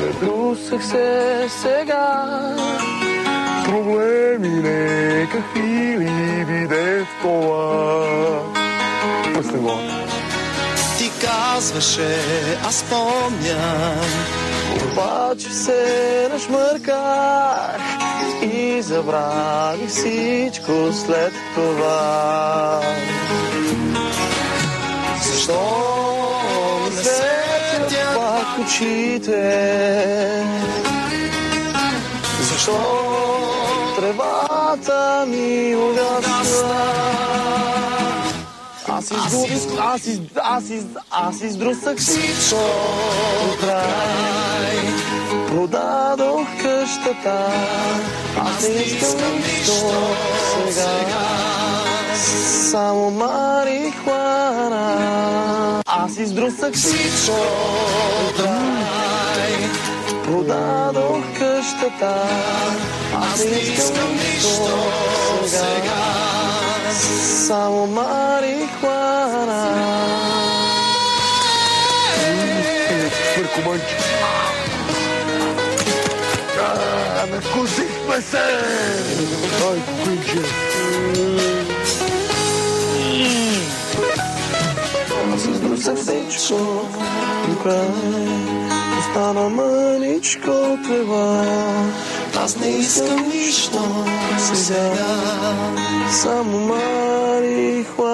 Претрусах се сега, проблеми некакви ли биде в това. Пусни го. Ти казваше, аз помням, Обаче се нашмърках и забравих всичко след това. защо не светят Пак очите, защо тревата ми угасна. Аз издрусах всичко до край. Продадох къщата, аз не искам нищо сега. Само марихуана. Аз издрусах всичко до край. Продадох къщата, аз не искам нищо сега. Само марихуана. Наркоманче. Накусихме се! Ай, кукинче. Аз издрусах всичко до край. Остана мъничко трева. аз не искам нищо сега. Само марихуана.